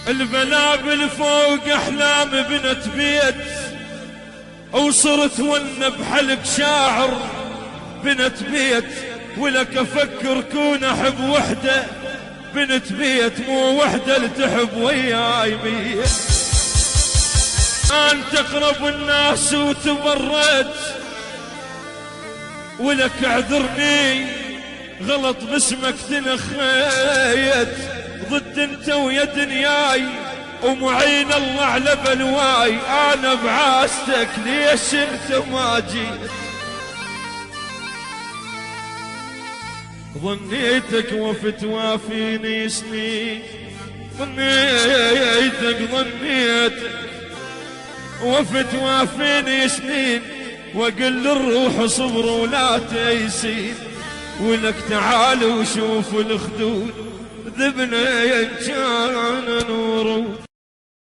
البلابل فوق احلام بنت بيت، وصرت ون بحلق شاعر بنت بيت، ولك افكر كون احب وحده بنت بيت، مو وحده لتحب وياي مية. انت اقرب الناس وتبرد، ولك اعذرني غلط باسمك تنخيت، ضد انت ويا دنياي ومعين الله على بلواي، انا بعاستك ليش انت ما جيت؟ ظنيتك وفت وافيني سنين، ظنيتك وفت وافيني سنين، واقل للروح صبر ولا تيسين، ولك تعال وشوف الخدود ذبنا ينجا